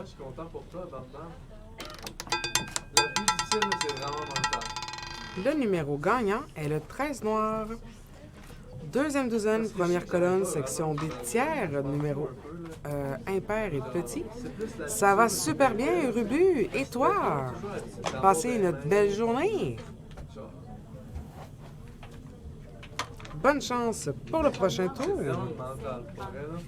je suis content pour toi, Bam Bam. Le plus difficile, c'est vraiment mental. Le numéro gagnant est le 13 noir. Deuxième douzaine, première colonne, section des tiers, numéro impair et petit. Ça va super bien, Urubu. Et toi? Passez une belle journée. Bonne chance pour le prochain tour. C'est vraiment mental, pour vrai, là.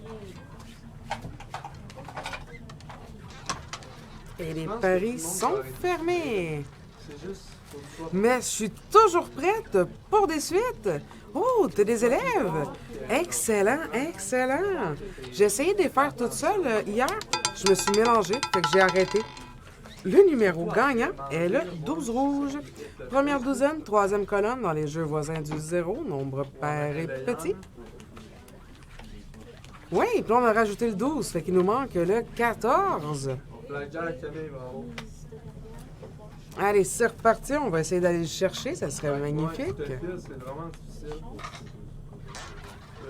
Et les paris sont fermés. C'est juste, faut que tu sois Mais je suis toujours prête pour des suites. Oh, t'as des élèves? Excellent, excellent. J'ai essayé de les faire toute seule hier. Je me suis mélangée, fait que j'ai arrêté. Le numéro gagnant est le 12 rouge. Première douzaine, troisième colonne dans les jeux voisins du 0, nombre pair et petit. Oui, puis on a rajouté le 12, fait qu'il nous manque le 14. Blackjack, Camille, bravo. Allez, c'est reparti. On va essayer d'aller le chercher. Ça serait magnifique. C'est vraiment difficile.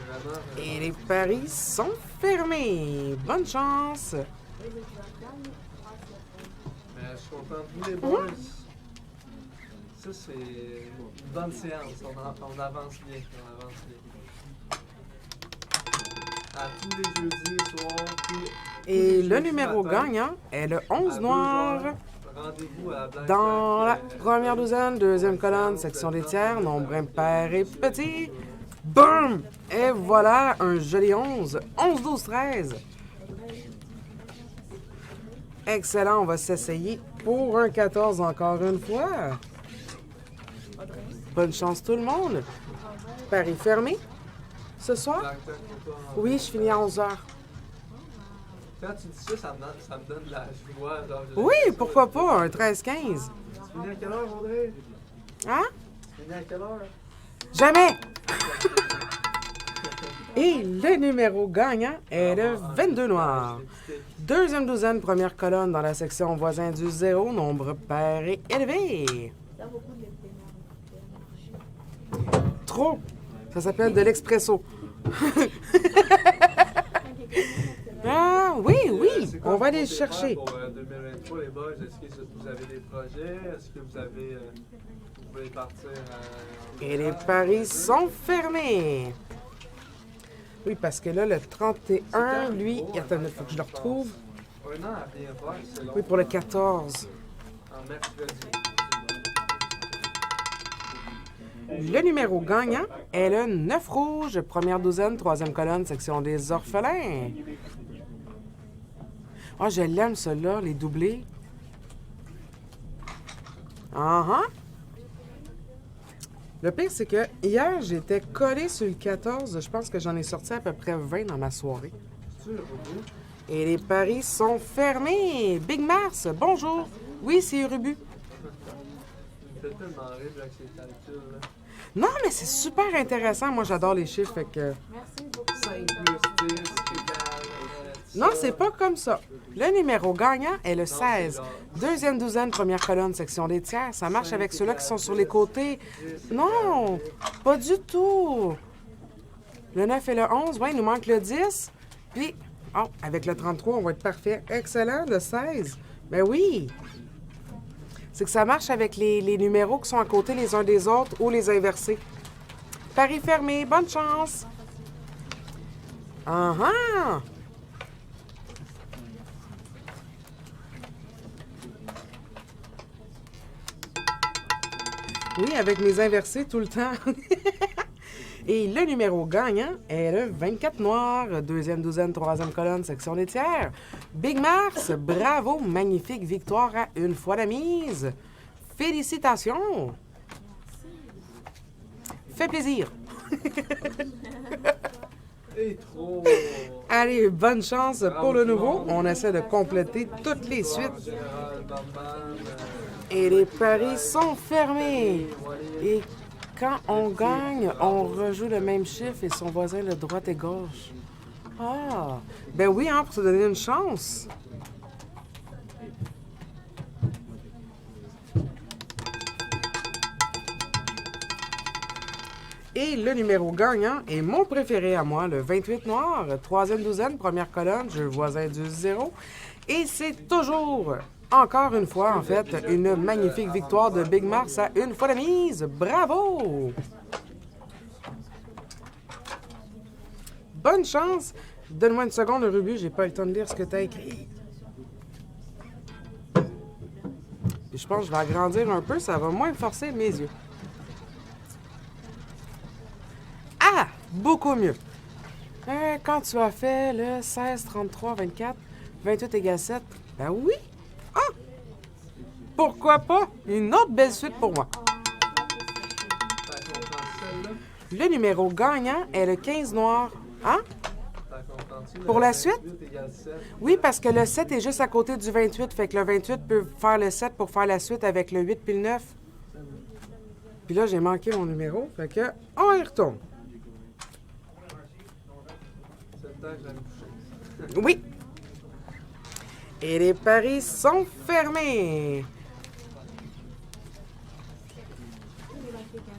Vraiment. Et les paris sont fermés. Bonne chance. Mais je suis content de vous, les boys. Ça, c'est une bonne séance. On avance bien. On avance bien. À tous les jeudis soirs. Et le numéro gagnant est le 11 noir. Rendez-vous à Blackjack. Dans la première douzaine, deuxième colonne, section des tiers, nombre impair et petit. Boum! Et voilà un joli 11. 11, 12, 13. Excellent, on va s'essayer pour un 14 encore une fois. Bonne chance tout le monde. Paris fermé. Ce soir? Blackjack pour toi. Oui, je finis à 11h. Quand tu dis ça, ça me donne de la joie. Genre, Oui, pourquoi pas, un 13-15. Tu finis à quelle heure, Audrey? Hein? Tu finis à quelle heure? Jamais! Et le numéro gagnant est le 22 noir. Deuxième douzaine, première colonne dans la section voisin du 0, nombre pair et élevé. Trop! Ça s'appelle de l'expresso. Ah oui, oui, C'est quoi on va aller le vos chercher. plans Pour 2023, les boys, est-ce que vous avez des projets? Est-ce que vous avez. Vous voulez partir Et les paris sont fermés. Oui, parce que là, le 31, lui, attends, il faut que je le retrouve. Un an à bien faire, c'est long. Oui, pour le 14. En mercredi. Le numéro gagnant est le 9 rouge, première douzaine, troisième colonne, section des orphelins. Ah, je l'aime, celui-là, les doublés. Le pire, c'est que hier, j'étais collé sur le 14. Je pense que j'en ai sorti à peu près 20 dans ma soirée. C'est-tu le robot? Et les paris sont fermés. Big Mars, bonjour. Oui, c'est Urubu. Il me fait tellement rire avec ces calculs-là. Non, mais c'est super intéressant. Moi, j'adore les chiffres, fait que... 5 plus 10 égale. Non, c'est pas comme ça. Le numéro gagnant est le 16. Deuxième douzaine, première colonne, section des tiers. Ça marche avec ceux-là qui sont sur les côtés. Non, pas du tout. Le 9 et le 11, oui, il nous manque le 10. Puis, oh, avec le 33, on va être parfait. Excellent, le 16. Ben oui. C'est que ça marche avec les numéros qui sont à côté les uns des autres ou les inversés. Paris fermé, bonne chance. Ah ah! Oui, avec mes inversés tout le temps. Et le numéro gagnant est le 24 noir, deuxième douzaine, troisième colonne, section des tiers. Big Mars, bravo, magnifique victoire à une fois la mise. Félicitations. Fait plaisir. Et trop. Allez, bonne chance pour le nouveau. On essaie de compléter toutes les suites. Général, Bam-Bam, Et les paris sont fermés. Et quand on gagne, on rejoue le même chiffre et son voisin de droite et gauche. Ah, ben oui, hein, pour se donner une chance. Et le numéro gagnant est mon préféré à moi, le 28 noir, troisième douzaine, première colonne, jeu voisin du 0. Et c'est toujours, encore une fois, en fait, une magnifique victoire de Big Mars à une fois la mise. Bravo! Bonne chance. Donne-moi une seconde, Rubu, j'ai pas eu le temps de lire ce que tu as écrit. Puis je pense que je vais agrandir un peu, ça va moins forcer mes yeux. Ah! Beaucoup mieux. Quand tu as fait le 16, 33, 24, 28 égale 7, ben oui! Ah! Pourquoi pas? Une autre belle suite pour moi. Le numéro gagnant est le 15 noir. Hein? Pour la suite? Oui, parce que le 7 est juste à côté du 28. Fait que le 28 peut faire le 7 pour faire la suite avec le 8 puis le 9. Puis là, j'ai manqué mon numéro. Fait que, on y retourne. Oui. Et les paris sont fermés.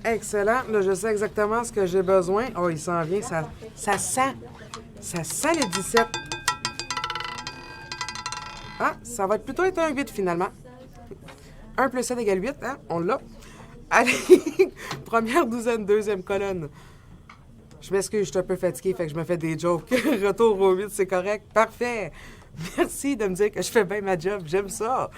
Excellent. Là, je sais exactement ce que j'ai besoin. Oh, il s'en vient. Ça sent. Ça sent le 17. Ah, ça va plutôt être un 8 finalement. 1 plus 7 égale 8, hein? On l'a. Allez, première douzaine, deuxième colonne. Je m'excuse, je suis un peu fatiguée, fait que je me fais des jokes. Retour au 8, c'est correct. Parfait. Merci de me dire que je fais bien ma job. J'aime ça.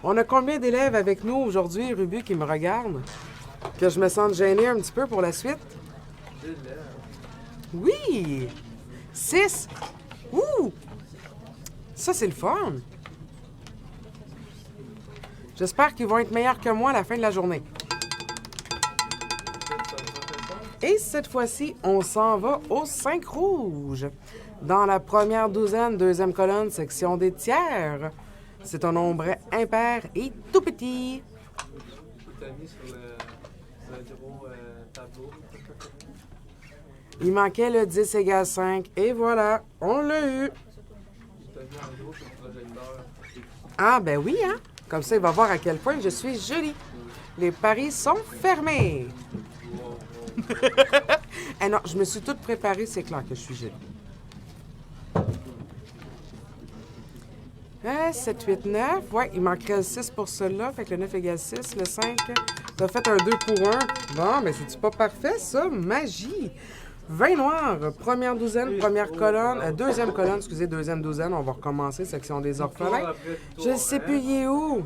On a combien d'élèves avec nous aujourd'hui, Rubu, qui me regardent? Que je me sente gênée un petit peu pour la suite? Oui! 6! Ouh! Ça, c'est le fun! J'espère qu'ils vont être meilleurs que moi à la fin de la journée. Et cette fois-ci, on s'en va au 5 rouge. Dans la première douzaine, deuxième colonne, section des tiers. C'est un nombre impair et tout petit. Il manquait le 10 égale 5. Et voilà, on l'a eu. Ah, ben oui, hein? Comme ça, il va voir à quel point je suis jolie. Les paris sont fermés. Eh non, je me suis toute préparée, c'est clair que je suis jolie. 7, 8, 9. Ouais, il manquerait le 6 pour celui-là. Fait que le 9 égale 6. Le 5, t'as fait un 2 pour 1. Bon, mais c'est-tu pas parfait, ça? Magie! 20 noirs. Première douzaine, première colonne. Deuxième colonne, excusez, deuxième douzaine. On va recommencer, section des orphelins. Je ne sais plus, il est où?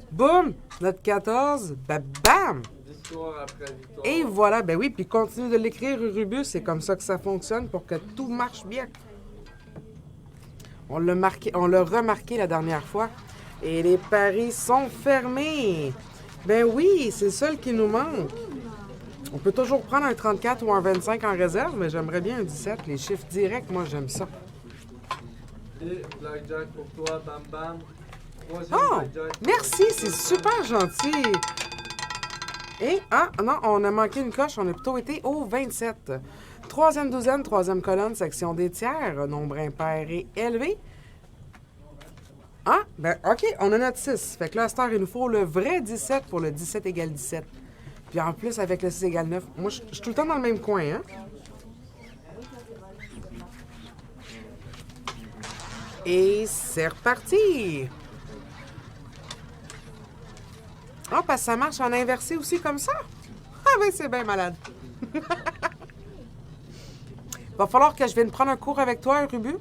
Boum! Notre 14. Bam! Victoire après victoire. Et voilà, ben oui, puis continue de l'écrire, Rubus. C'est comme ça que ça fonctionne pour que tout marche bien. On l'a remarqué la dernière fois. Et les paris sont fermés. Ben oui, c'est ça qui nous manque. On peut toujours prendre un 34 ou un 25 en réserve, mais j'aimerais bien un 17. Les chiffres directs, moi, j'aime ça. Et Blackjack pour toi, bam bam. Troisième Oh! Blackjack. Merci, c'est super gentil. Et, ah, non, on a manqué une coche. On a plutôt été au 27. Troisième douzaine, troisième colonne, section des tiers. Nombre impair et élevé. Ah, ben, OK, on a notre 6. Fait que là, à cette heure, il nous faut le vrai 17 pour le 17 égale 17. Puis en plus, avec le 6 égale 9. Moi, je suis tout le temps dans le même coin, hein? Et c'est reparti! Ah, parce que ça marche en inversé aussi comme ça? Ah ben, c'est bien malade. Va falloir que je vienne prendre un cours avec toi, Rubu.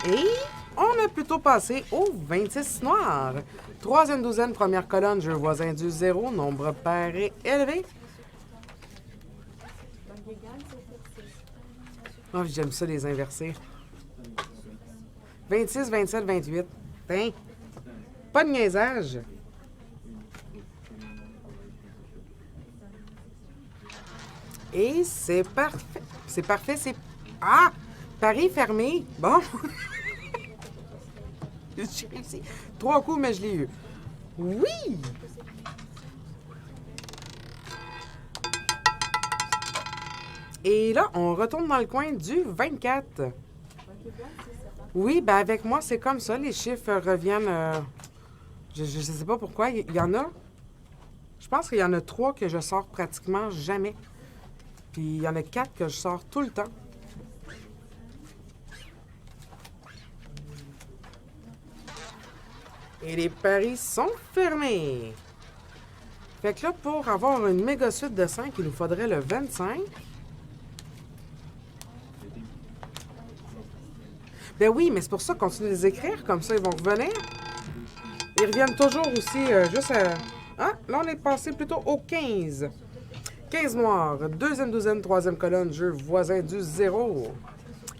Et on a plutôt passé au 26 noir. Troisième douzaine, première colonne, jeu voisin du 0, nombre pair et élevé. Oh, j'aime ça, les inversés. 26, 27, 28. Hein? Pas de niaisage. Et c'est parfait. C'est parfait, c'est... Ah! Paris fermé. Bon. J'ai réussi. 3 coups, mais je l'ai eu. Oui! Et là, on retourne dans le coin du 24. Oui, ben avec moi, c'est comme ça. Les chiffres reviennent... je ne sais pas pourquoi. Il y en a. pense qu'il y en a 3 que je sors pratiquement jamais. Puis il y en a 4 que je sors tout le temps. Et les paris sont fermés. Fait que là, pour avoir une méga suite de 5, il nous faudrait le 25. Ben oui, mais c'est pour ça qu'on continue de les écrire, comme ça ils vont revenir. Ils reviennent toujours aussi juste à... Ah, là on est passé plutôt au 15. 15 noirs, deuxième douzaine, troisième colonne, jeu voisin du 0.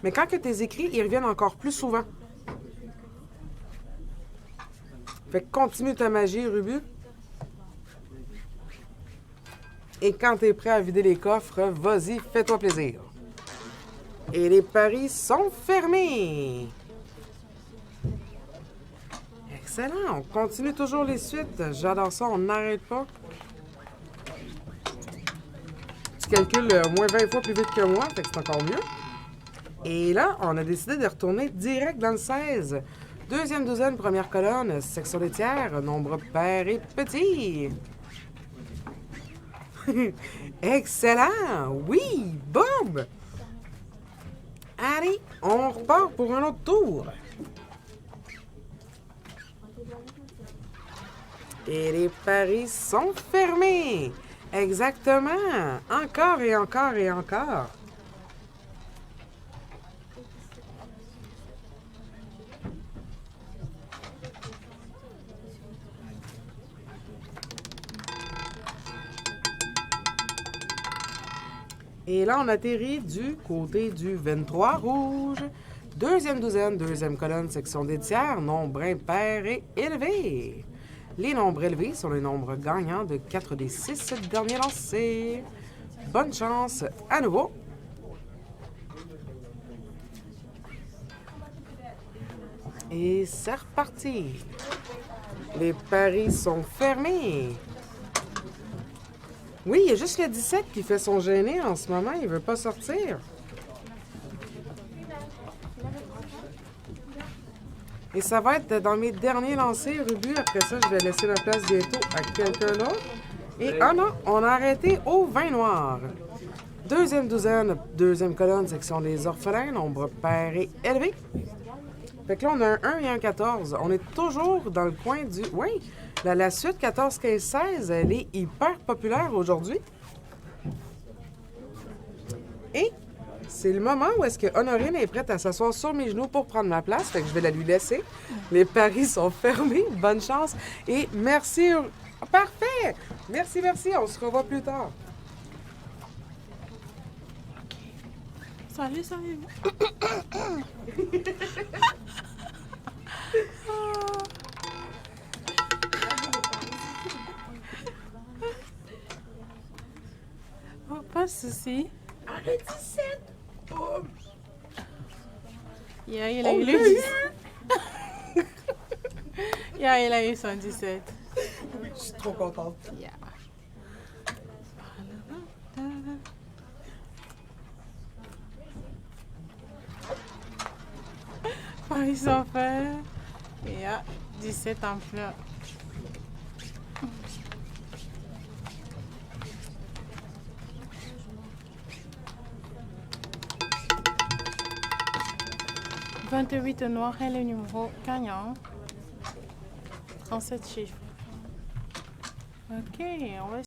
Mais quand que t'es écrit, ils reviennent encore plus souvent. Fait que continue ta magie, Rubu. Et quand t'es prêt à vider les coffres, vas-y, fais-toi plaisir. Et les paris sont fermés. Excellent, on continue toujours les suites. J'adore ça, on n'arrête pas. Tu calcules au moins 20 fois plus vite que moi, fait que c'est encore mieux. Et là, on a décidé de retourner direct dans le 16. Deuxième douzaine, première colonne, section des tiers, nombre pair et petit. Excellent! Oui! Boum! Allez, on repart pour un autre tour. Et les paris sont fermés. Exactement. Encore et encore et encore. Et là, on atterrit du côté du 23 rouge. Deuxième douzaine, deuxième colonne, section des tiers, nombre impair et élevé. Les nombres élevés sont les nombres gagnants de 4 des 6 derniers lancés. Bonne chance à nouveau. Et c'est reparti. Les paris sont fermés. Oui, il y a juste le 17 qui fait son gêné en ce moment. Il veut pas sortir. Et ça va être dans mes derniers lancers, Rubu. Après ça, je vais laisser la place bientôt à quelqu'un d'autre. Et ah non, on a arrêté au 20 noir. Deuxième douzaine, deuxième colonne, section des orphelins, nombre pair et élevé. Fait que là, on a un 1 et un 14. On est toujours dans le coin du... Oui, la suite 14, 15, 16, elle est hyper populaire aujourd'hui. Et c'est le moment où est-ce que Honorine est prête à s'asseoir sur mes genoux pour prendre ma place. Fait que je vais la lui laisser. Les paris sont fermés. Bonne chance. Et merci. Parfait. Merci, merci. On se revoit plus tard. Salut, salut. Oh, pas de souci. Ah, le 17. Boum. Yeah, il a eu le 17. Yeah, il a eu son 17. Oui, je suis trop contente. Yeah. Paris sont faits. Yeah, 17 en plein. « 28 noir est le numéro gagnant. 37 chiffres. Ok, on va